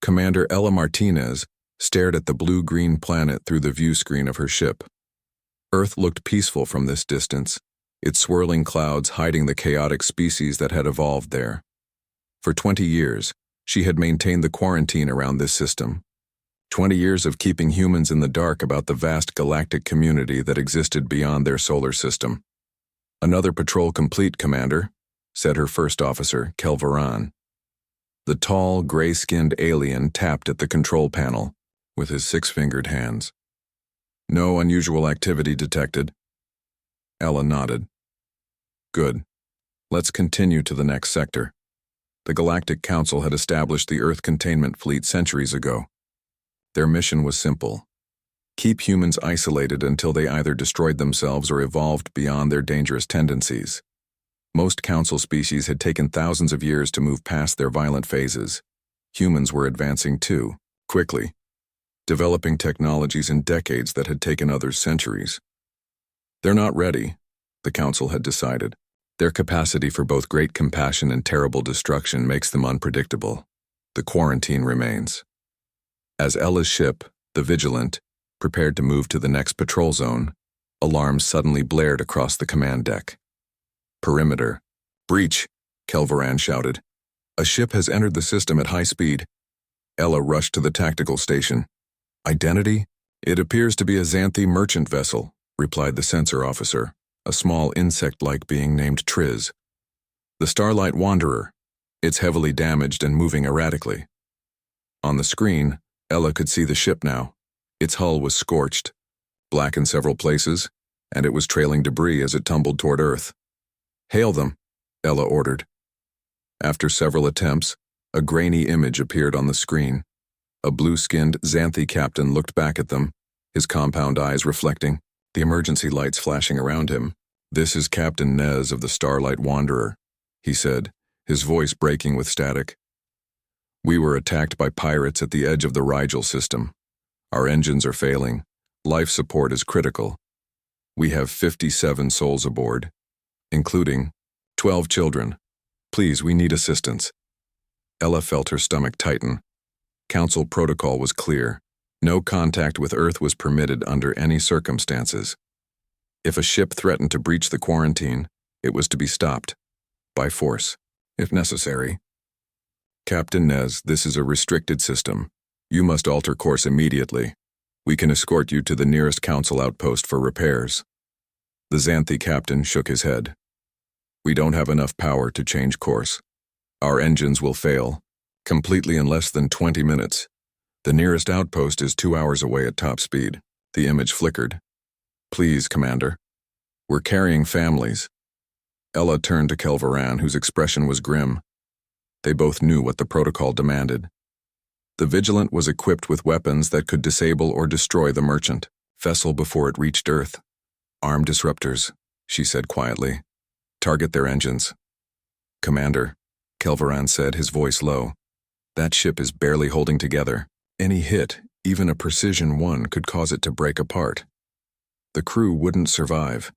Commander Ella Martinez stared at the blue-green planet through the view screen of her ship. Earth looked peaceful from this distance, its swirling clouds hiding the chaotic species that had evolved there. For 20 years, she had maintained the quarantine around this system. 20 years of keeping humans in the dark about the vast galactic community that existed beyond their solar system. "Another patrol complete, Commander," said her first officer, Kelvaran. The tall, gray-skinned alien tapped at the control panel with his six-fingered hands. "No unusual activity detected." Ella nodded. "Good. Let's continue to the next sector." The Galactic Council had established the Earth Containment Fleet centuries ago. Their mission was simple: keep humans isolated until they either destroyed themselves or evolved beyond their dangerous tendencies. Most Council species had taken thousands of years to move past their violent phases. Humans were advancing too, quickly, developing technologies in decades that had taken others centuries. They're not ready, the Council had decided. Their capacity for both great compassion and terrible destruction makes them unpredictable. The quarantine remains. As Ella's ship, the Vigilant, prepared to move to the next patrol zone, alarms suddenly blared across the command deck. "Perimeter. Breach," Kelvaran shouted. "A ship has entered the system at high speed." Ella rushed to the tactical station. "Identity? It appears to be a Xanthi merchant vessel," replied the sensor officer, a small insect-like being named Triz. "The Starlight Wanderer. It's heavily damaged and moving erratically." On the screen, Ella could see the ship now. Its hull was scorched, black in several places, and it was trailing debris as it tumbled toward Earth. "Hail them," Ella ordered. After several attempts, a grainy image appeared on the screen. A blue-skinned Xanthi captain looked back at them, his compound eyes reflecting, the emergency lights flashing around him. "This is Captain Nez of the Starlight Wanderer," he said, his voice breaking with static. "We were attacked by pirates at the edge of the Rigel system. Our engines are failing. Life support is critical. We have 57 souls aboard, including 12 children. Please, we need assistance." Ella felt her stomach tighten. Council protocol was clear. No contact with Earth was permitted under any circumstances. If a ship threatened to breach the quarantine, it was to be stopped, by force, if necessary. "Captain Nez, this is a restricted system. You must alter course immediately. We can escort you to the nearest Council outpost for repairs." The Xanthi captain shook his head. "We don't have enough power to change course. Our engines will fail, completely in less than 20 minutes. The nearest outpost is 2 hours away at top speed." The image flickered. "Please, Commander. We're carrying families." Ella turned to Kelvaran, whose expression was grim. They both knew what the protocol demanded. The Vigilant was equipped with weapons that could disable or destroy the merchant vessel before it reached Earth. "Armed disruptors," she said quietly. "Target their engines." "Commander," Kelvaran said, his voice low, "that ship is barely holding together. Any hit, even a precision one, could cause it to break apart. The crew wouldn't survive."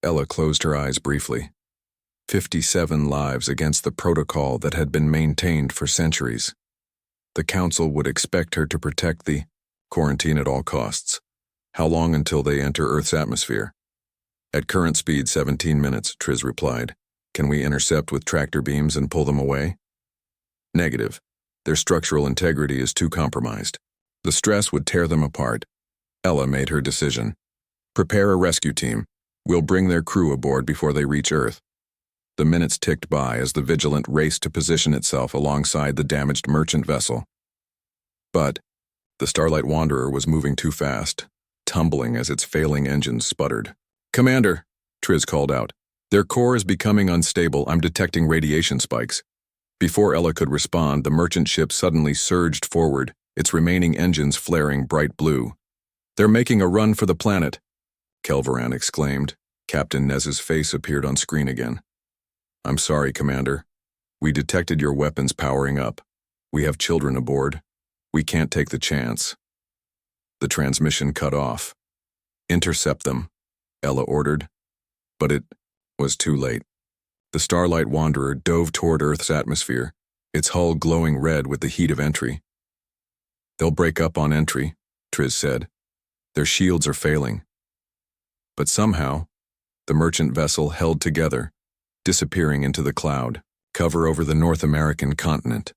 Ella closed her eyes briefly. 57 lives against the protocol that had been maintained for centuries. The Council would expect her to protect the quarantine at all costs. How long until they enter Earth's atmosphere? "At current speed, 17 minutes, Triz replied. "Can we intercept with tractor beams and pull them away?" "Negative. Their structural integrity is too compromised. The stress would tear them apart." Ella made her decision. "Prepare a rescue team. We'll bring their crew aboard before they reach Earth." The minutes ticked by as the Vigilant raced to position itself alongside the damaged merchant vessel. But the Starlight Wanderer was moving too fast, tumbling as its failing engines sputtered. "Commander," Triz called out, "their core is becoming unstable. I'm detecting radiation spikes." Before Ella could respond, the merchant ship suddenly surged forward, its remaining engines flaring bright blue. "They're making a run for the planet," Kelvaran exclaimed. Captain Nez's face appeared on screen again. "I'm sorry, Commander. We detected your weapons powering up. We have children aboard. We can't take the chance." The transmission cut off. "Intercept them," Ella ordered. But it was too late. The Starlight Wanderer dove toward Earth's atmosphere, its hull glowing red with the heat of entry. They'll break up on entry, Triz said. Their shields are failing. But somehow, the merchant vessel held together, disappearing into the cloud, cover over the North American continent.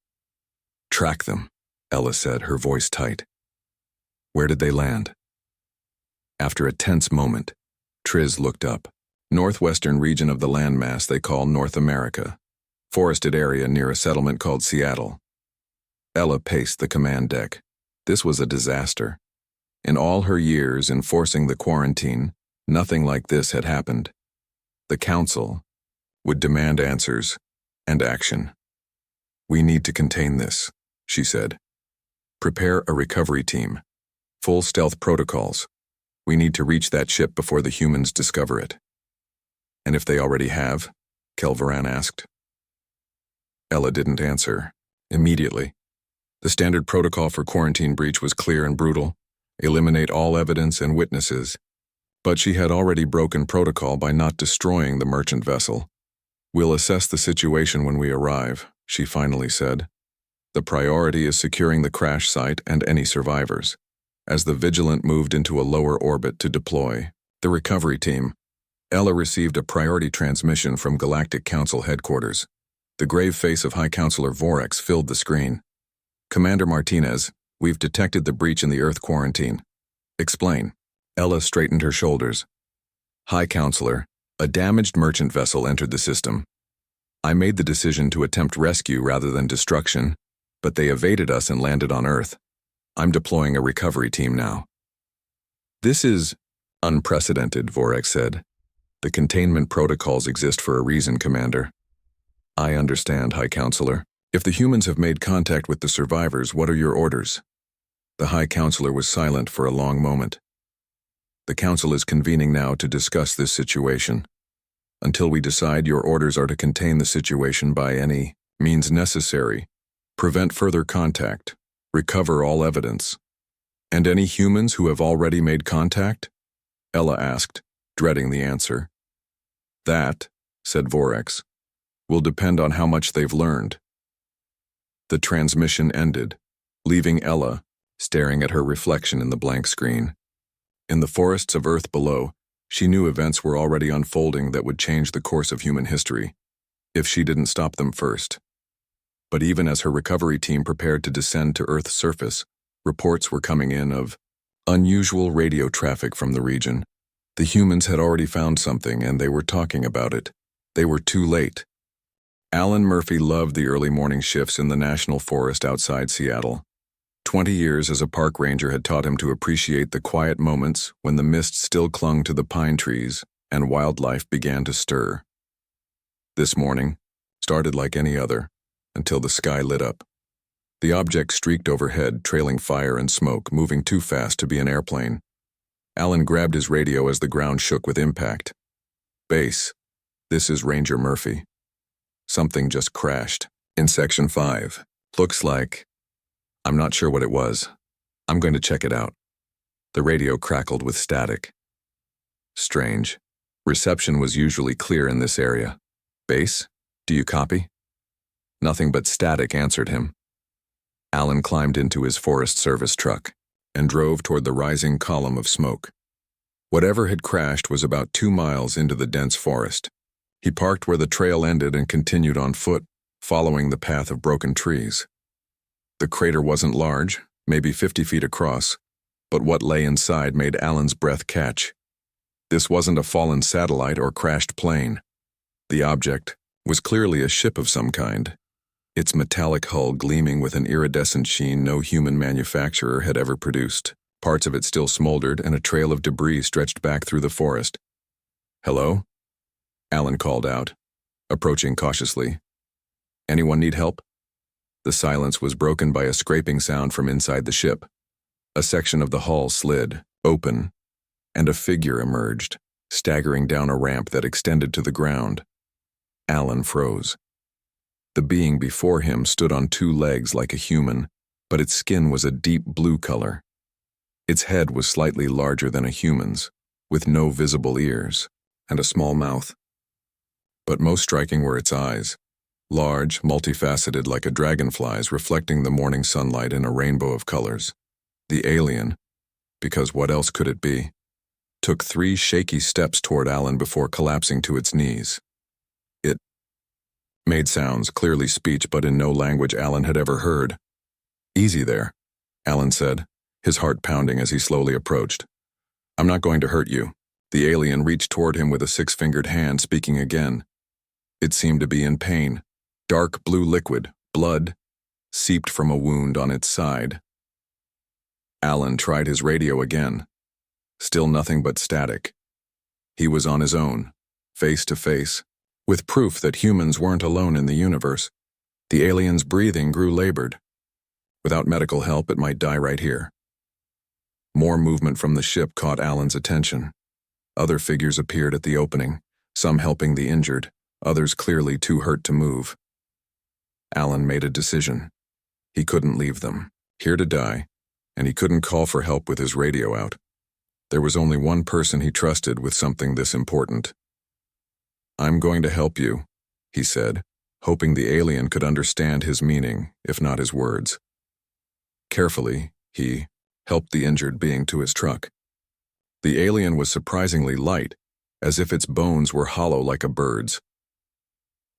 Track them, Ella said, her voice tight. Where did they land? After a tense moment, Triz looked up. Northwestern region of the landmass they call North America. Forested area near a settlement called Seattle. Ella paced the command deck. This was a disaster. In all her years enforcing the quarantine, nothing like this had happened. The Council would demand answers and action. We need to contain this, she said. Prepare a recovery team. Full stealth protocols. We need to reach that ship before the humans discover it. And if they already have? Kelvaran asked. Ella didn't answer. Immediately. The standard protocol for quarantine breach was clear and brutal. Eliminate all evidence and witnesses. But she had already broken protocol by not destroying the merchant vessel. We'll assess the situation when we arrive, she finally said. The priority is securing the crash site and any survivors. As the Vigilant moved into a lower orbit to deploy the recovery team, Ella received a priority transmission from Galactic Council headquarters. The grave face of High Counselor Vorex filled the screen. Commander Martinez, we've detected the breach in the Earth quarantine. Explain. Ella straightened her shoulders. High Counselor, a damaged merchant vessel entered the system. I made the decision to attempt rescue rather than destruction, but they evaded us and landed on Earth. I'm deploying a recovery team now. This is unprecedented, Vorex said. The containment protocols exist for a reason, Commander. I understand, High Counselor. If the humans have made contact with the survivors, what are your orders? The High Counselor was silent for a long moment. The Council is convening now to discuss this situation. Until we decide, your orders are to contain the situation by any means necessary, prevent further contact, recover all evidence. And any humans who have already made contact? Ella asked, dreading the answer. That, said Vorex, will depend on how much they've learned. The transmission ended, leaving Ella staring at her reflection in the blank screen. In the forests of Earth below, she knew events were already unfolding that would change the course of human history, if she didn't stop them first. But even as her recovery team prepared to descend to Earth's surface, reports were coming in of unusual radio traffic from the region. The humans had already found something and they were talking about it. They were too late. Alan Murphy loved the early morning shifts in the national forest outside Seattle. 20 years as a park ranger had taught him to appreciate the quiet moments when the mist still clung to the pine trees and wildlife began to stir. This morning started like any other, until the sky lit up. The object streaked overhead, trailing fire and smoke, moving too fast to be an airplane. Alan grabbed his radio as the ground shook with impact. Base, this is Ranger Murphy. Something just crashed in Section 5. Looks like... I'm not sure what it was. I'm going to check it out. The radio crackled with static. Strange. Reception was usually clear in this area. Base, do you copy? Nothing but static answered him. Alan climbed into his Forest Service truck and drove toward the rising column of smoke. Whatever had crashed was about 2 miles into the dense forest. He parked where the trail ended and continued on foot, following the path of broken trees. The crater wasn't large, maybe 50 feet across, but what lay inside made Alan's breath catch. This wasn't a fallen satellite or crashed plane. The object was clearly a ship of some kind, its metallic hull gleaming with an iridescent sheen no human manufacturer had ever produced. Parts of it still smoldered, and a trail of debris stretched back through the forest. Hello? Alan called out, approaching cautiously. Anyone need help? The silence was broken by a scraping sound from inside the ship. A section of the hull slid, open, and a figure emerged, staggering down a ramp that extended to the ground. Alan froze. The being before him stood on 2 legs like a human, but its skin was a deep blue color. Its head was slightly larger than a human's, with no visible ears, and a small mouth. But most striking were its eyes, large, multifaceted like a dragonfly's, reflecting the morning sunlight in a rainbow of colors. The alien, because what else could it be, took 3 shaky steps toward Alan before collapsing to its knees. It made sounds, clearly speech, but in no language Alan had ever heard. "Easy there," Alan said, his heart pounding as he slowly approached. "I'm not going to hurt you." The alien reached toward him with a 6-fingered hand, speaking again. It seemed to be in pain. Dark blue liquid, blood, seeped from a wound on its side. Alan tried his radio again. Still nothing but static. He was on his own, face to face, with proof that humans weren't alone in the universe. The alien's breathing grew labored. Without medical help, it might die right here. More movement from the ship caught Alan's attention. Other figures appeared at the opening, some helping the injured, others clearly too hurt to move. Alan made a decision. He couldn't leave them, here to die, and he couldn't call for help with his radio out. There was only one person he trusted with something this important. "I'm going to help you," he said, hoping the alien could understand his meaning, if not his words. Carefully, he helped the injured being to his truck. The alien was surprisingly light, as if its bones were hollow like a bird's.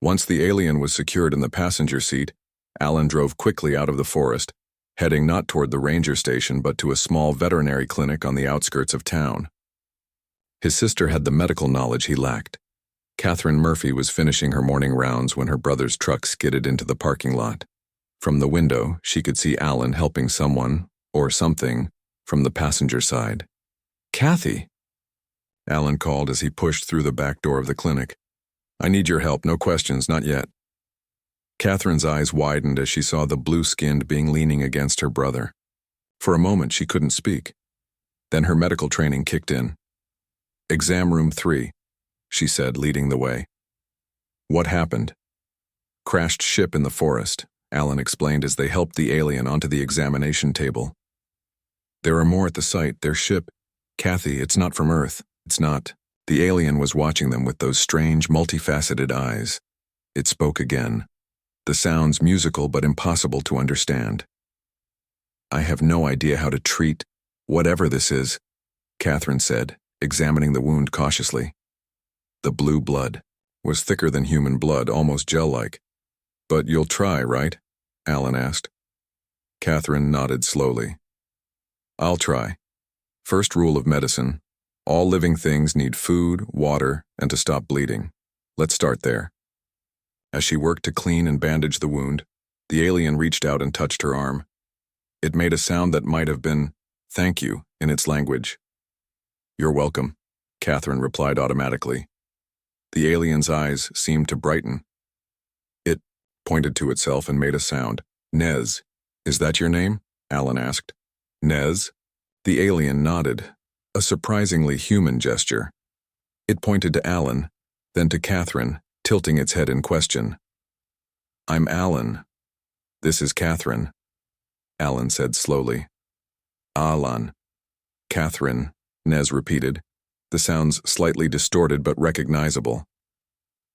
Once the alien was secured in the passenger seat, Alan drove quickly out of the forest, heading not toward the ranger station but to a small veterinary clinic on the outskirts of town. His sister had the medical knowledge he lacked. Catherine Murphy was finishing her morning rounds when her brother's truck skidded into the parking lot. From the window, she could see Alan helping someone, or something, from the passenger side. "Kathy!" Alan called as he pushed through the back door of the clinic. "I need your help, no questions, not yet." Catherine's eyes widened as she saw the blue-skinned being leaning against her brother. For a moment, she couldn't speak. Then her medical training kicked in. "Exam room 3, she said, leading the way. "What happened?" "Crashed ship in the forest," Alan explained as they helped the alien onto the examination table. "There are more at the site. Their ship. Kathy, it's not from Earth. It's not." The alien was watching them with those strange, multifaceted eyes. It spoke again. The sounds musical but impossible to understand. "I have no idea how to treat whatever this is," Catherine said, examining the wound cautiously. The blue blood was thicker than human blood, almost gel-like. "But you'll try, right?" Alan asked. Catherine nodded slowly. "I'll try. First rule of medicine: all living things need food, water, and to stop bleeding. Let's start there." As she worked to clean and bandage the wound, the alien reached out and touched her arm. It made a sound that might have been "thank you" in its language. "You're welcome," Catherine replied automatically. The alien's eyes seemed to brighten. It pointed to itself and made a sound. "Nez, is that your name?" Alan asked. "Nez?" The alien nodded, a surprisingly human gesture. It pointed to Alan, then to Catherine, tilting its head in question. "I'm Alan. This is Catherine," Alan said slowly. "Alan." "Catherine," Nez repeated, the sounds slightly distorted but recognizable.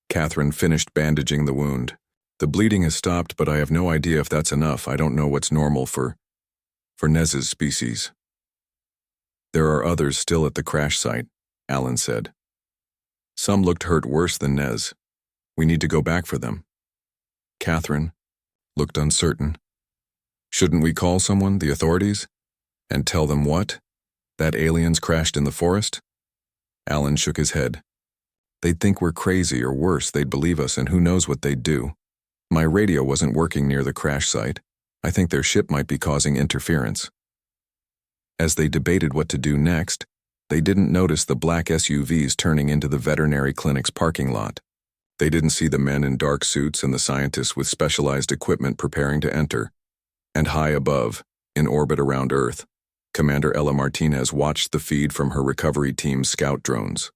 Catherine finished bandaging the wound. "The bleeding has stopped, but I have no idea if that's enough. I don't know what's normal for Nez's species." "There are others still at the crash site," Alan said. "Some looked hurt worse than Nez. We need to go back for them." Catherine looked uncertain. "Shouldn't we call someone, the authorities? And tell them what? That aliens crashed in the forest?" Alan shook his head. "They'd think we're crazy, or worse, they'd believe us, and who knows what they'd do. My radio wasn't working near the crash site. I think their ship might be causing interference." As they debated what to do next, they didn't notice the black SUVs turning into the veterinary clinic's parking lot. They didn't see the men in dark suits and the scientists with specialized equipment preparing to enter. And high above, in orbit around Earth, Commander Ella Martinez watched the feed from her recovery team's scout drones.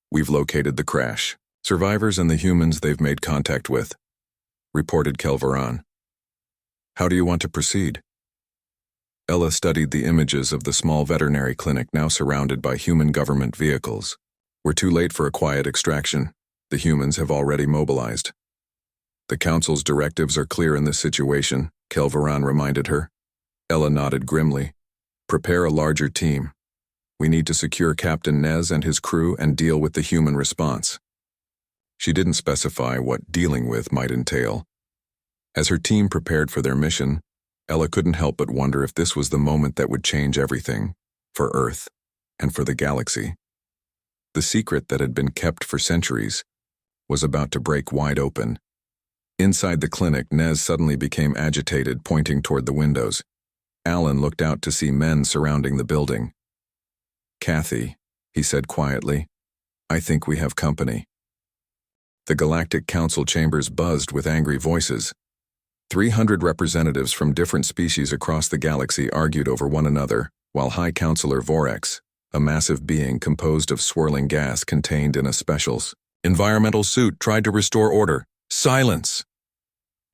"We've located the crash. Survivors and the humans they've made contact with," reported Kelvaran. "How do you want to proceed?" Ella studied the images of the small veterinary clinic now surrounded by human government vehicles. "We're too late for a quiet extraction. The humans have already mobilized." The Council's directives are clear in this situation, Kelvaran reminded her. Ella nodded grimly. Prepare a larger team. We need to secure Captain Nez and his crew and deal with the human response. She didn't specify what dealing with might entail. As her team prepared for their mission, Ella couldn't help but wonder if this was the moment that would change everything, for Earth and for the galaxy. The secret that had been kept for centuries was about to break wide open. Inside the clinic, Nez suddenly became agitated, pointing toward the windows. Alan looked out to see men surrounding the building. Kathy, he said quietly, I think we have company. The Galactic Council chambers buzzed with angry voices. 300 representatives from different species across the galaxy argued over one another, while High Counselor Vorex, a massive being composed of swirling gas contained in a special's environmental suit, tried to restore order. Silence!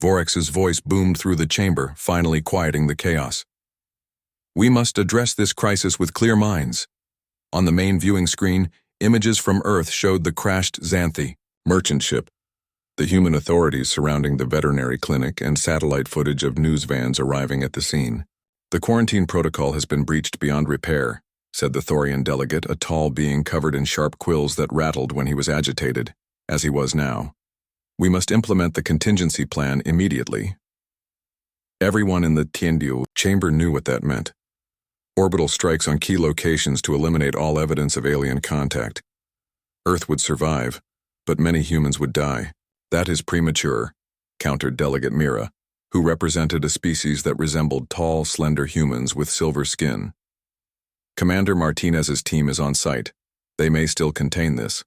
Vorex's voice boomed through the chamber, finally quieting the chaos. We must address this crisis with clear minds. On the main viewing screen, images from Earth showed the crashed Xanthi merchant ship, the human authorities surrounding the veterinary clinic, and satellite footage of news vans arriving at the scene. The quarantine protocol has been breached beyond repair, said the Thorian delegate, a tall being covered in sharp quills that rattled when he was agitated, as he was now. We must implement the contingency plan immediately. Everyone in the Tiandiu chamber knew what that meant. Orbital strikes on key locations to eliminate all evidence of alien contact. Earth would survive, but many humans would die. That is premature, countered Delegate Mira, who represented a species that resembled tall, slender humans with silver skin. Commander Martinez's team is on site. They may still contain this.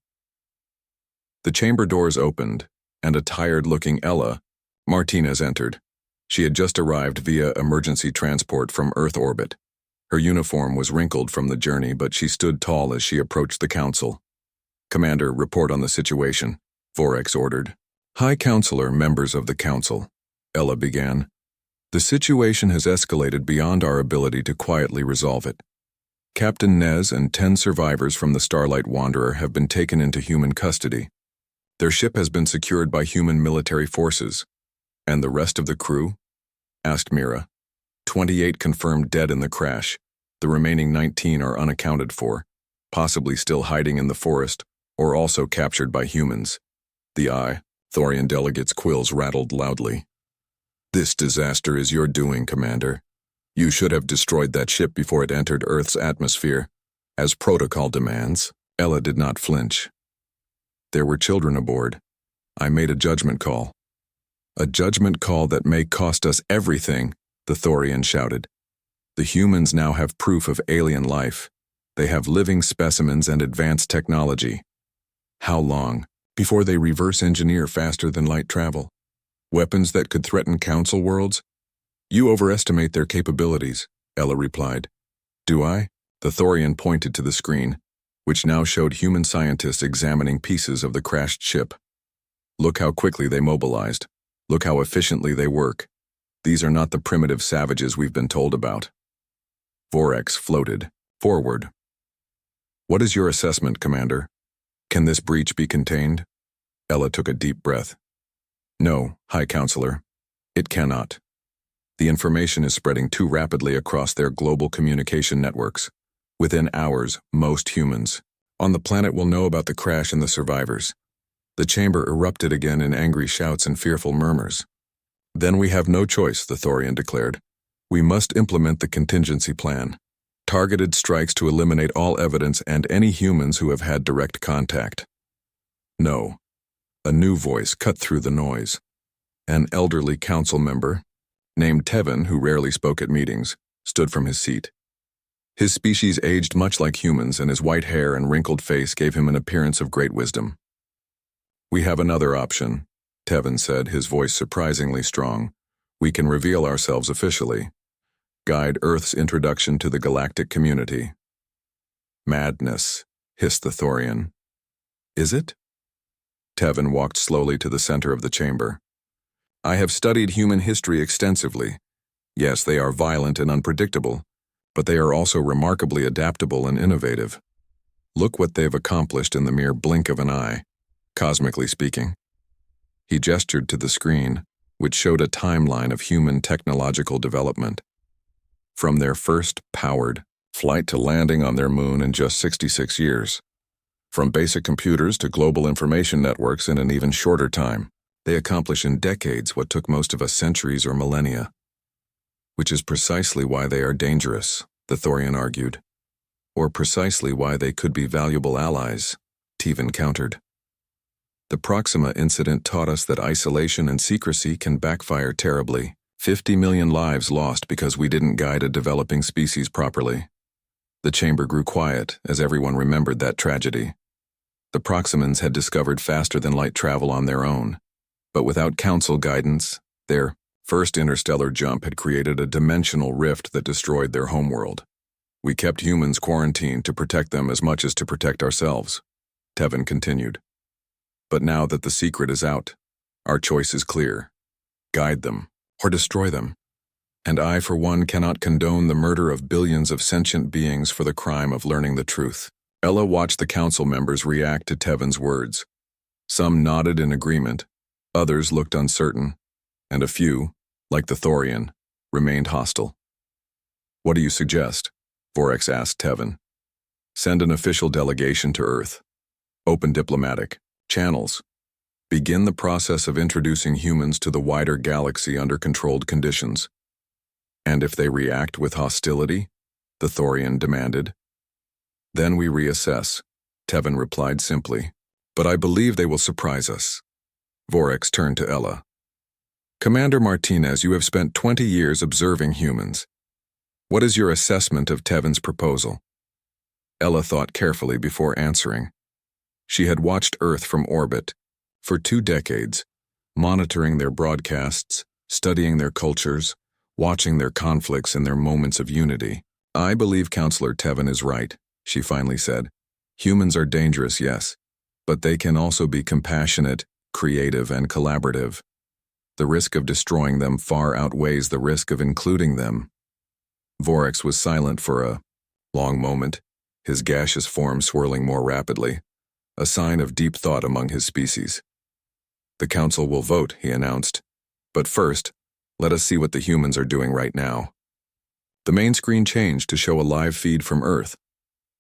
The chamber doors opened, and a tired-looking Ella, Martinez entered. She had just arrived via emergency transport from Earth orbit. Her uniform was wrinkled from the journey, but she stood tall as she approached the council. Commander, report on the situation, Vorex ordered. High Counselor, members of the council, Ella began. The situation has escalated beyond our ability to quietly resolve it. Captain Nez and 10 survivors from the Starlight Wanderer have been taken into human custody. Their ship has been secured by human military forces. And the rest of the crew? Asked Mira. 28 confirmed dead in the crash. The remaining 19 are unaccounted for, possibly still hiding in the forest, or also captured by humans. The Thorian delegate's quills rattled loudly. This disaster is your doing, Commander. You should have destroyed that ship before it entered Earth's atmosphere, as protocol demands. Ella did not flinch. There were children aboard. I made a judgment call. A judgment call that may cost us everything, the Thorian shouted. The humans now have proof of alien life. They have living specimens and advanced technology. How long before they reverse engineer faster than light travel? Weapons that could threaten council worlds? You overestimate their capabilities, Ella replied. Do I? The Thorian pointed to the screen, which now showed human scientists examining pieces of the crashed ship. Look how quickly they mobilized. Look how efficiently they work. These are not the primitive savages we've been told about. Vorex floated forward. What is your assessment, Commander? Can this breach be contained? Ella took a deep breath. No, High Counselor. It cannot. The information is spreading too rapidly across their global communication networks. Within hours, most humans on the planet will know about the crash and the survivors. The chamber erupted again in angry shouts and fearful murmurs. Then we have no choice, the Thorian declared. We must implement the contingency plan. Targeted strikes to eliminate all evidence and any humans who have had direct contact. No. A new voice cut through the noise. An elderly council member, named Tevin, who rarely spoke at meetings, stood from his seat. His species aged much like humans, and his white hair and wrinkled face gave him an appearance of great wisdom. We have another option, Tevin said, his voice surprisingly strong. We can reveal ourselves officially. Guide Earth's introduction to the galactic community. Madness, hissed the Thorian. Is it? Tevin walked slowly to the center of the chamber. I have studied human history extensively. Yes, they are violent and unpredictable, but they are also remarkably adaptable and innovative. Look what they've accomplished in the mere blink of an eye, cosmically speaking. He gestured to the screen, which showed a timeline of human technological development. From their first powered flight to landing on their moon in just 66 years. From basic computers to global information networks in an even shorter time, they accomplish in decades what took most of us centuries or millennia. Which is precisely why they are dangerous, the Thorian argued. Or precisely why they could be valuable allies, Tevan countered. The Proxima incident taught us that isolation and secrecy can backfire terribly. 50 million lives lost because we didn't guide a developing species properly. The chamber grew quiet as everyone remembered that tragedy. The Proximans had discovered faster-than-light travel on their own, but without council guidance, their first interstellar jump had created a dimensional rift that destroyed their homeworld. We kept humans quarantined to protect them as much as to protect ourselves, Tevan continued. But now that the secret is out, our choice is clear. Guide them, or destroy them. And I, for one, cannot condone the murder of billions of sentient beings for the crime of learning the truth. Ella watched the council members react to Tevan's words. Some nodded in agreement, others looked uncertain, and a few, like the Thorian, remained hostile. What do you suggest? Vorex asked Tevan. Send an official delegation to Earth. Open diplomatic channels. Begin the process of introducing humans to the wider galaxy under controlled conditions. And if they react with hostility? The Thorian demanded. Then we reassess, Tevan replied simply. But I believe they will surprise us. Vorex turned to Ella. Commander Martinez, you have spent 20 years observing humans. What is your assessment of Tevan's proposal? Ella thought carefully before answering. She had watched Earth from orbit for 2 decades, monitoring their broadcasts, studying their cultures, watching their conflicts and their moments of unity. I believe Counselor Tevan is right, she finally said. Humans are dangerous, yes, but they can also be compassionate, creative, and collaborative. The risk of destroying them far outweighs the risk of including them. Vorex was silent for a long moment, his gaseous form swirling more rapidly, a sign of deep thought among his species. The council will vote, he announced. But first, let us see what the humans are doing right now. The main screen changed to show a live feed from Earth.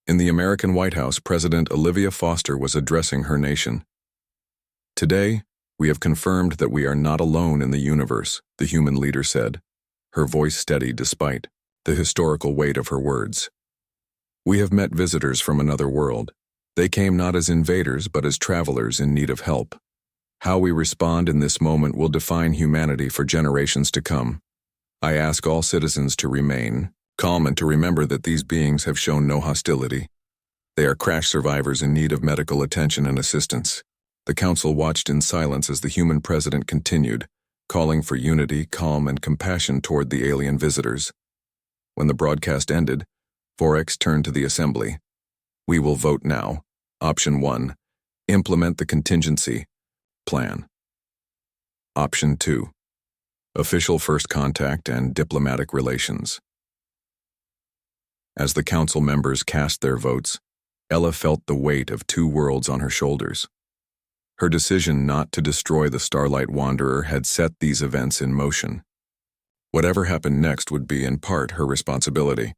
In the American White House, President Olivia Foster was addressing her nation. Today, we have confirmed that we are not alone in the universe, the human leader said, her voice steady despite the historical weight of her words. We have met visitors from another world. They came not as invaders but as travelers in need of help. How we respond in this moment will define humanity for generations to come. I ask all citizens to remain calm and to remember that these beings have shown no hostility. They are crash survivors in need of medical attention and assistance. The council watched in silence as the human president continued, calling for unity, calm, and compassion toward the alien visitors. When the broadcast ended, Vorex turned to the assembly. We will vote now. Option 1. Implement the contingency plan. Option 2. Official first contact and diplomatic relations. As the council members cast their votes, Ella felt the weight of 2 worlds on her shoulders. Her decision not to destroy the Starlight Wanderer had set these events in motion. Whatever happened next would be in part her responsibility.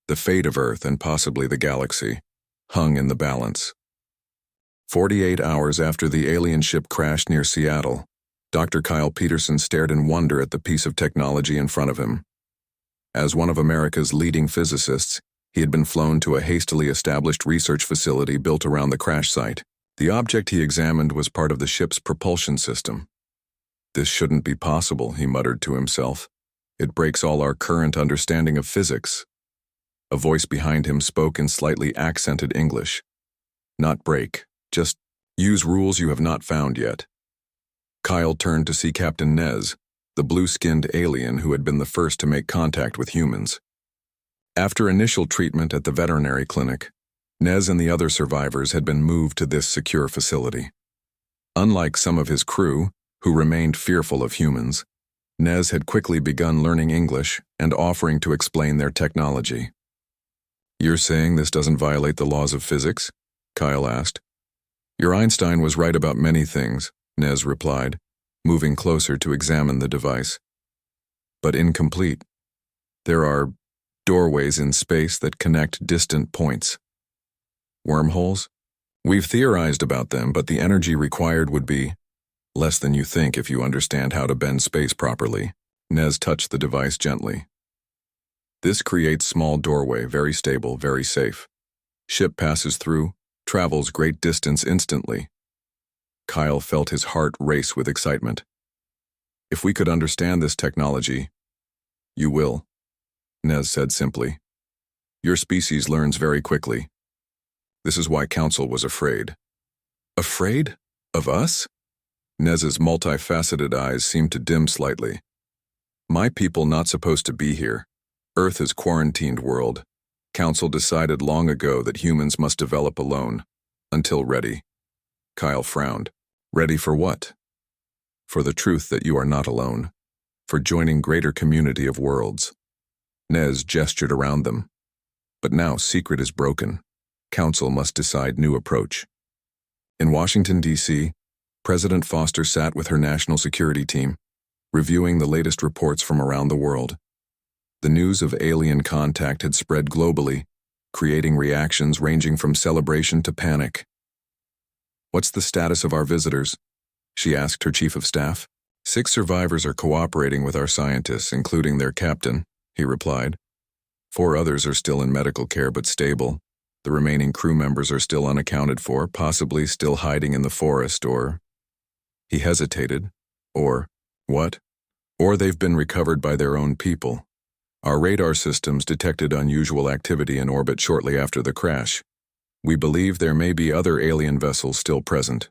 The fate of Earth and possibly the galaxy hung in the balance. 48 hours after the alien ship crashed near Seattle, Dr. Kyle Peterson stared in wonder at the piece of technology in front of him. As one of America's leading physicists, he had been flown to a hastily established research facility built around the crash site. The object he examined was part of the ship's propulsion system. This shouldn't be possible, he muttered to himself. It breaks all our current understanding of physics. A voice behind him spoke in slightly accented English. Not break, just use rules you have not found yet. Kyle turned to see Captain Nez, the blue-skinned alien who had been the first to make contact with humans. After initial treatment at the veterinary clinic, Nez and the other survivors had been moved to this secure facility. Unlike some of his crew, who remained fearful of humans, Nez had quickly begun learning English and offering to explain their technology. You're saying this doesn't violate the laws of physics? Kyle asked. Your Einstein was right about many things, Nez replied, moving closer to examine the device. But incomplete. There are doorways in space that connect distant points. Wormholes? We've theorized about them, but the energy required would be less than you think if you understand how to bend space properly. Nez touched the device gently. This creates small doorway, very stable, very safe. Ship passes through, travels great distance instantly. Kyle felt his heart race with excitement. If we could understand this technology, you will, Nez said simply. Your species learns very quickly. This is why Council was afraid. Afraid? Of us? Nez's multifaceted eyes seemed to dim slightly. My people not supposed to be here. Earth is quarantined world. Council decided long ago that humans must develop alone, until ready. Kyle frowned. Ready for what? For the truth that you are not alone. For joining greater community of worlds. Nez gestured around them. But now secret is broken. Council must decide new approach. In Washington, D.C., President Foster sat with her national security team, reviewing the latest reports from around the world. The news of alien contact had spread globally, creating reactions ranging from celebration to panic. What's the status of our visitors? She asked her chief of staff. 6 survivors are cooperating with our scientists, including their captain, he replied. 4 others are still in medical care but stable. The remaining crew members are still unaccounted for, possibly still hiding in the forest or... He hesitated. Or, what? Or they've been recovered by their own people. Our radar systems detected unusual activity in orbit shortly after the crash. We believe there may be other alien vessels still present.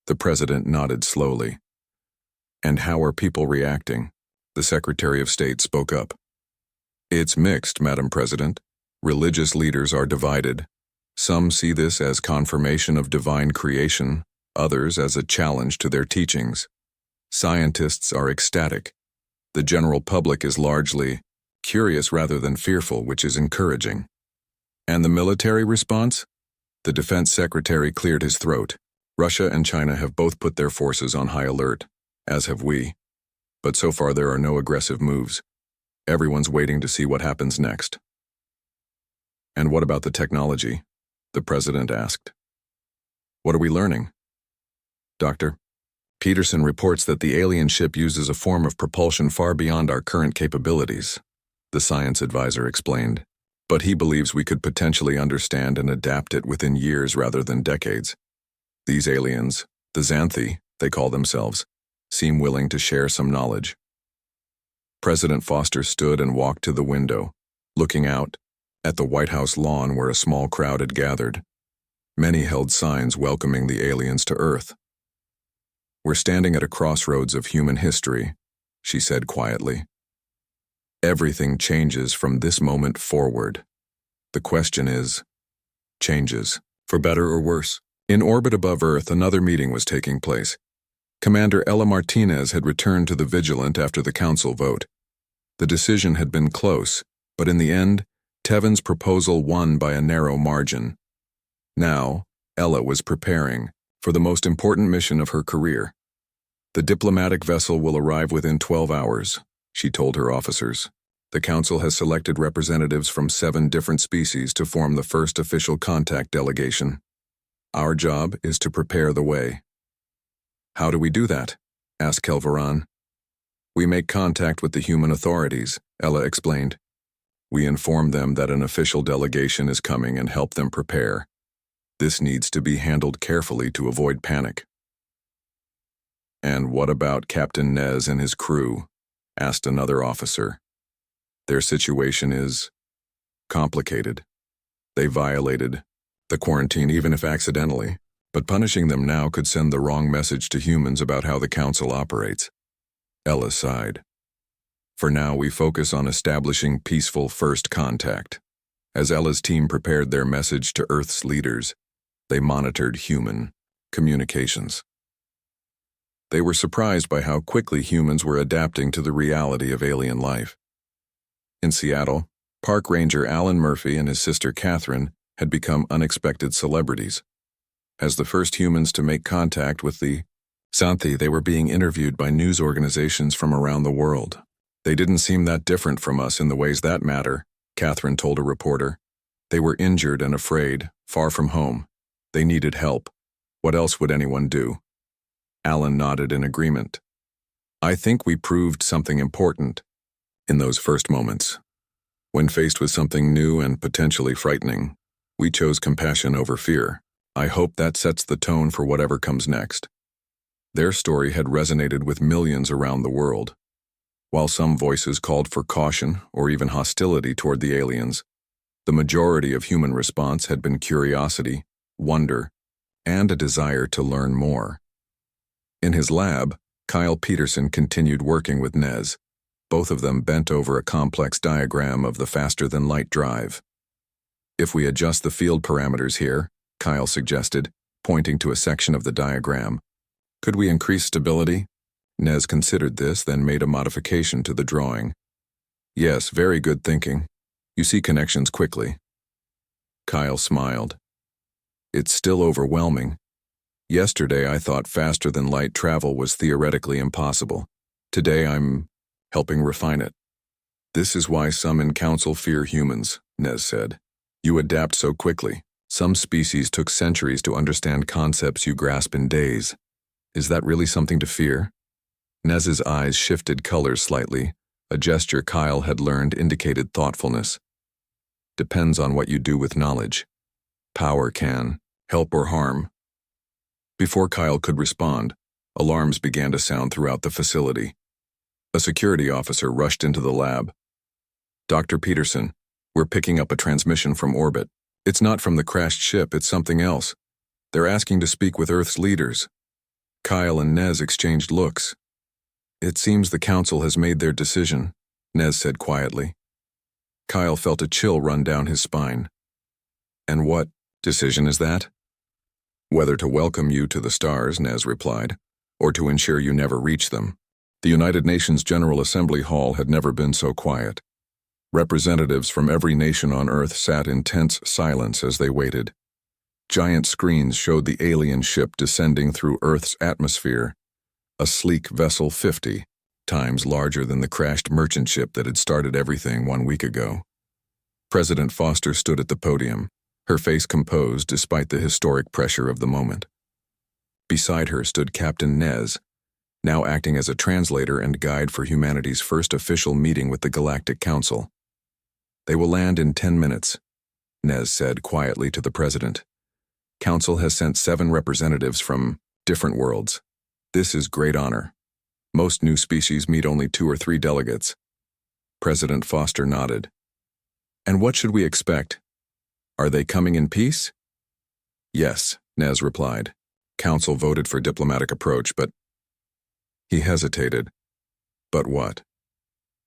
The president nodded slowly. And how are people reacting? The Secretary of State spoke up. It's mixed, Madam President. Religious leaders are divided. Some see this as confirmation of divine creation, others as a challenge to their teachings. Scientists are ecstatic. The general public is largely curious rather than fearful, which is encouraging. And the military response? The defense secretary cleared his throat. Russia and China have both put their forces on high alert, as have we. But so far there are no aggressive moves. Everyone's waiting to see what happens next. And what about the technology? The president asked. What are we learning? Doctor, Peterson reports that the alien ship uses a form of propulsion far beyond our current capabilities, the science advisor explained. But he believes we could potentially understand and adapt it within years rather than decades. These aliens, the Xanthi, they call themselves, seem willing to share some knowledge. President Foster stood and walked to the window, looking out at the White House lawn where a small crowd had gathered. Many held signs welcoming the aliens to Earth. We're standing at a crossroads of human history, she said quietly. Everything changes from this moment forward. The question is, changes, for better or worse. In orbit above Earth, another meeting was taking place. Commander Ella Martinez had returned to the Vigilant after the council vote. The decision had been close, but in the end, Tevin's proposal won by a narrow margin. Now, Ella was preparing for the most important mission of her career. The diplomatic vessel will arrive within 12 hours, she told her officers. The council has selected representatives from 7 different species to form the first official contact delegation. Our job is to prepare the way. How do we do that? Asked Kelvaran. We make contact with the human authorities, Ella explained. We inform them that an official delegation is coming and help them prepare. This needs to be handled carefully to avoid panic. And what about Captain Nez and his crew? Asked another officer. Their situation is complicated. They violated the quarantine even if accidentally, but punishing them now could send the wrong message to humans about how the council operates. Ella sighed. For now, we focus on establishing peaceful first contact. As Ella's team prepared their message to Earth's leaders, they monitored human communications. They were surprised by how quickly humans were adapting to the reality of alien life. In Seattle, Park Ranger Alan Murphy and his sister Catherine had become unexpected celebrities. As the first humans to make contact with the Santhi, they were being interviewed by news organizations from around the world. They didn't seem that different from us in the ways that matter, Catherine told a reporter. They were injured and afraid, far from home. They needed help. What else would anyone do? Alan nodded in agreement. I think we proved something important in those first moments. When faced with something new and potentially frightening, we chose compassion over fear. I hope that sets the tone for whatever comes next. Their story had resonated with millions around the world. While some voices called for caution or even hostility toward the aliens, the majority of human response had been curiosity, wonder, and a desire to learn more. In his lab, Kyle Peterson continued working with Nez. Both of them bent over a complex diagram of the faster-than-light drive. If we adjust the field parameters here, Kyle suggested, pointing to a section of the diagram, could we increase stability? Nez considered this, then made a modification to the drawing. Yes, very good thinking. You see connections quickly. Kyle smiled. It's still overwhelming. Yesterday I thought faster-than-light travel was theoretically impossible. Today I'm helping refine it. This is why some in Council fear humans, Nez said. You adapt so quickly. Some species took centuries to understand concepts you grasp in days. Is that really something to fear? Nez's eyes shifted colors slightly. A gesture Kyle had learned indicated thoughtfulness. Depends on what you do with knowledge. Power can help or harm. Before Kyle could respond, alarms began to sound throughout the facility. A security officer rushed into the lab. Dr. Peterson, we're picking up a transmission from orbit. It's not from the crashed ship, it's something else. They're asking to speak with Earth's leaders. Kyle and Nez exchanged looks. It seems the Council has made their decision, Nez said quietly. Kyle felt a chill run down his spine. And what decision is that? Whether to welcome you to the stars, Nez replied, or to ensure you never reach them. The United Nations General Assembly Hall had never been so quiet. Representatives from every nation on Earth sat in tense silence as they waited. Giant screens showed the alien ship descending through Earth's atmosphere, a sleek vessel 50 times larger than the crashed merchant ship that had started everything 1 week ago. President Foster stood at the podium, her face composed despite the historic pressure of the moment. Beside her stood Captain Nez, now acting as a translator and guide for humanity's first official meeting with the Galactic Council. They will land in 10 minutes, Nez said quietly to the president. Council has sent 7 representatives from different worlds. This is great honor. Most new species meet only 2 or 3 delegates. President Foster nodded. And what should we expect? Are they coming in peace? Yes, Nez replied. Council voted for diplomatic approach, but... He hesitated. But what?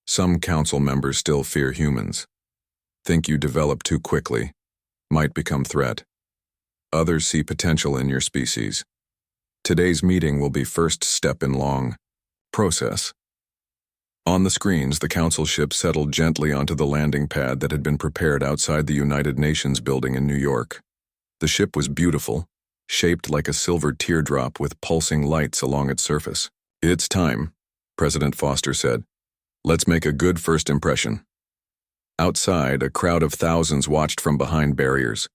Some council members still fear humans. Think you develop too quickly. Might become threat. Others see potential in your species. Today's meeting will be first step in long process. On the screens, the council ship settled gently onto the landing pad that had been prepared outside the United Nations building in New York. The ship was beautiful, shaped like a silver teardrop with pulsing lights along its surface. It's time, President Foster said. Let's make a good first impression. Outside, a crowd of thousands watched from behind barriers.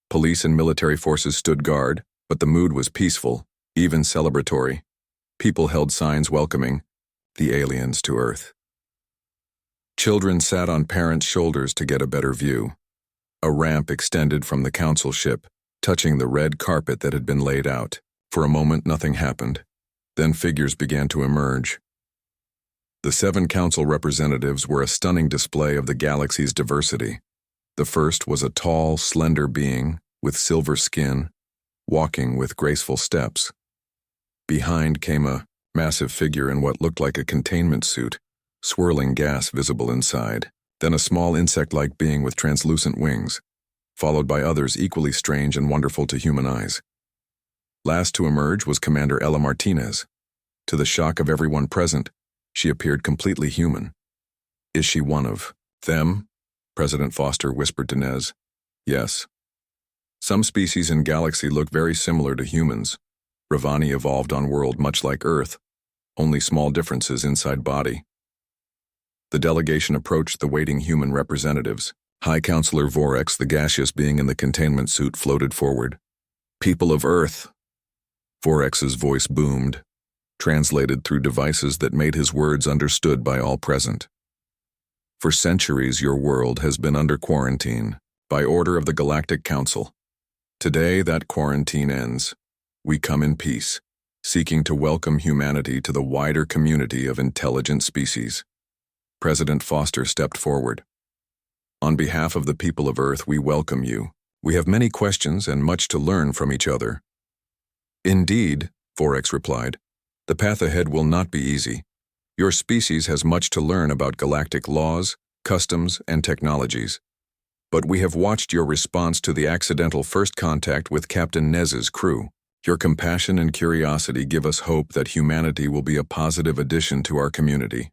Police and military forces stood guard, but the mood was peaceful, even celebratory. People held signs welcoming the aliens to Earth. Children sat on parents' shoulders to get a better view. A ramp extended from the council ship, touching the red carpet that had been laid out. For a moment, nothing happened. Then figures began to emerge. The 7 council representatives were a stunning display of the galaxy's diversity. The first was a tall, slender being with silver skin, walking with graceful steps. Behind came a massive figure in what looked like a containment suit, swirling gas visible inside. Then a small insect-like being with translucent wings, followed by others equally strange and wonderful to human eyes. Last to emerge was Commander Ella Martinez. To the shock of everyone present, she appeared completely human. Is she one of them? President Foster whispered to Nez. Yes. Some species in galaxy look very similar to humans. Ravani evolved on world much like Earth, only small differences inside body. The delegation approached the waiting human representatives. High Counselor Vorex, the gaseous being in the containment suit, floated forward. "People of Earth." Vorex's voice boomed, translated through devices that made his words understood by all present. "For centuries your world has been under quarantine, by order of the Galactic Council. Today that quarantine ends. We come in peace, seeking to welcome humanity to the wider community of intelligent species." President Foster stepped forward. "On behalf of the people of Earth, we welcome you. We have many questions and much to learn from each other." "Indeed," Vorex replied. "The path ahead will not be easy. Your species has much to learn about galactic laws, customs, and technologies. But we have watched your response to the accidental first contact with Captain Nez's crew. Your compassion and curiosity give us hope that humanity will be a positive addition to our community."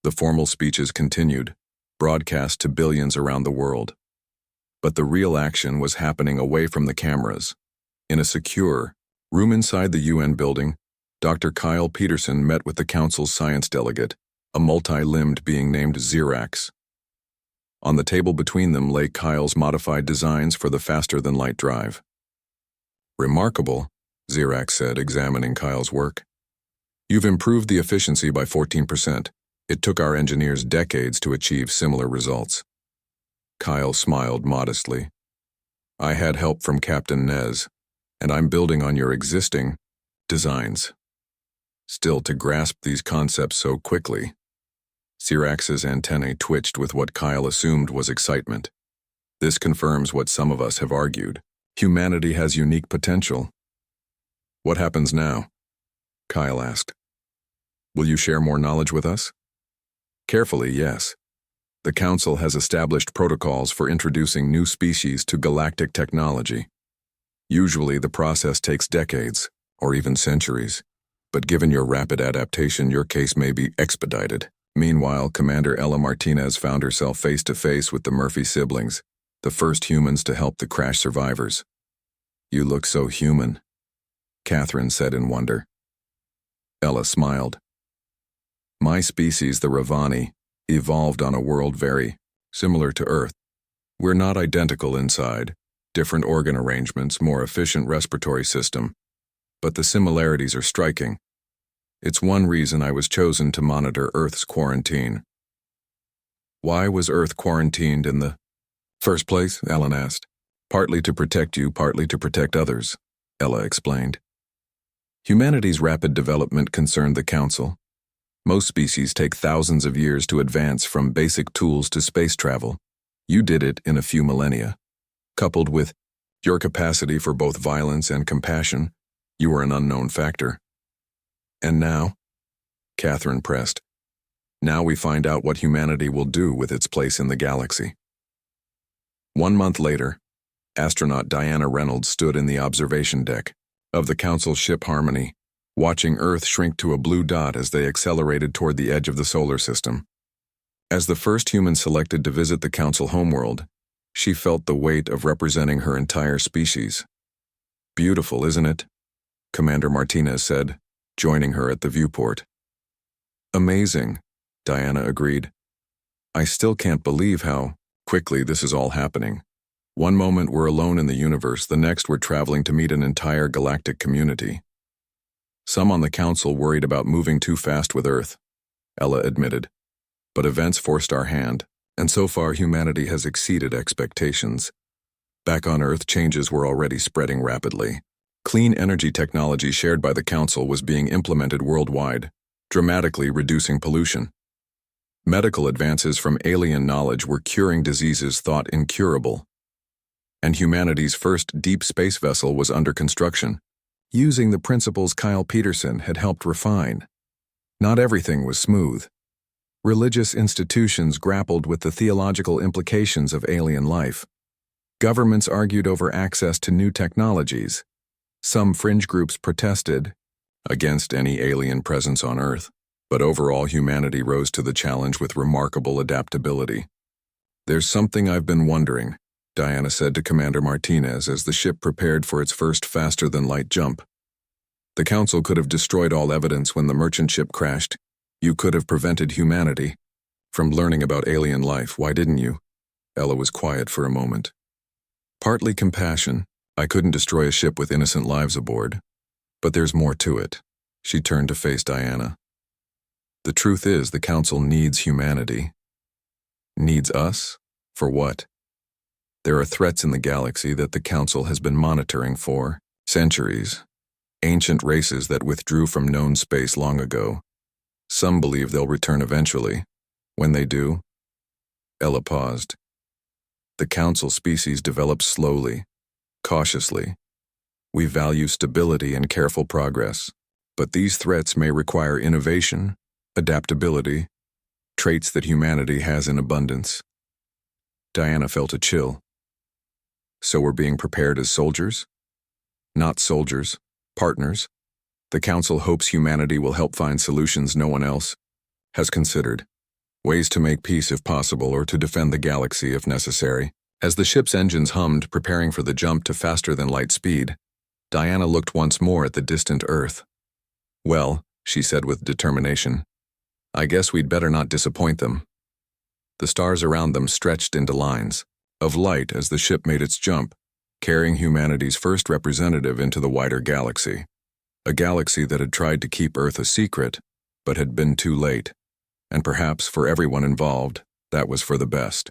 The formal speeches continued, broadcast to billions around the world. But the real action was happening away from the cameras. In a secure room inside the UN building, Dr. Kyle Peterson met with the Council's science delegate, a multi-limbed being named Xerax. On the table between them lay Kyle's modified designs for the faster-than-light drive. "Remarkable," Xerax said, examining Kyle's work. "You've improved the efficiency by 14%. It took our engineers decades to achieve similar results." Kyle smiled modestly. "I had help from Captain Nez, and I'm building on your existing designs." Still, to grasp these concepts so quickly. Xerax's antennae twitched with what Kyle assumed was excitement. This confirms what some of us have argued. Humanity has unique potential. "What happens now?" Kyle asked. "Will you share more knowledge with us?" "Carefully, yes. The Council has established protocols for introducing new species to galactic technology. Usually the process takes decades, or even centuries. But given your rapid adaptation, your case may be expedited." Meanwhile, Commander Ella Martinez found herself face-to-face with the Murphy siblings, the first humans to help the crash survivors. "You look so human," Catherine said in wonder. Ella smiled. "My species, the Ravani, evolved on a world very similar to Earth. We're not identical inside, different organ arrangements, more efficient respiratory system. But the similarities are striking. It's one reason I was chosen to monitor Earth's quarantine." "Why was Earth quarantined in the first place?" Alan asked. "Partly to protect you, partly to protect others," Ella explained. Humanity's rapid development concerned the Council. Most species take thousands of years to advance from basic tools to space travel. You did it in a few millennia. Coupled with your capacity for both violence and compassion, you were an unknown factor. "And now?" Catherine pressed. "Now we find out what humanity will do with its place in the galaxy." 1 month later, astronaut Diana Reynolds stood in the observation deck of the Council ship Harmony, watching Earth shrink to a blue dot as they accelerated toward the edge of the solar system. As the first human selected to visit the Council homeworld, she felt the weight of representing her entire species. "Beautiful, isn't it?" Commander Martinez said, joining her at the viewport. "Amazing," Diana agreed. "I still can't believe how quickly this is all happening. One moment we're alone in the universe, the next we're traveling to meet an entire galactic community." "Some on the Council worried about moving too fast with Earth," Ella admitted. "But events forced our hand, and so far humanity has exceeded expectations. Back on Earth, changes were already spreading rapidly. Clean energy technology shared by the Council was being implemented worldwide, dramatically reducing pollution. Medical advances from alien knowledge were curing diseases thought incurable. And humanity's first deep space vessel was under construction, using the principles Kyle Peterson had helped refine. Not everything was smooth. Religious institutions grappled with the theological implications of alien life. Governments argued over access to new technologies. Some fringe groups protested against any alien presence on Earth, but overall humanity rose to the challenge with remarkable adaptability. "There's something I've been wondering," Diana said to Commander Martinez as the ship prepared for its first faster-than-light jump. The Council could have destroyed all evidence when the merchant ship crashed. You could have prevented humanity from learning about alien life. Why didn't you? Ella was quiet for a moment. Partly compassion. I couldn't destroy a ship with innocent lives aboard. But there's more to it. She turned to face Diana. The truth is, the Council needs humanity. Needs us? For what? There are threats in the galaxy that the Council has been monitoring for centuries. Ancient races that withdrew from known space long ago. Some believe they'll return eventually. When they do, Ella paused. The Council species develops slowly, cautiously. We value stability and careful progress. But these threats may require innovation, adaptability, traits that humanity has in abundance. Diana felt a chill. So we're being prepared as soldiers? Not soldiers, partners. The Council hopes humanity will help find solutions no one else has considered. Ways to make peace if possible or to defend the galaxy if necessary. As the ship's engines hummed, preparing for the jump to faster-than-light speed, Diana looked once more at the distant Earth. Well, she said with determination, I guess we'd better not disappoint them. The stars around them stretched into lines of light as the ship made its jump, carrying humanity's first representative into the wider galaxy. A galaxy that had tried to keep Earth a secret, but had been too late. And perhaps for everyone involved, that was for the best.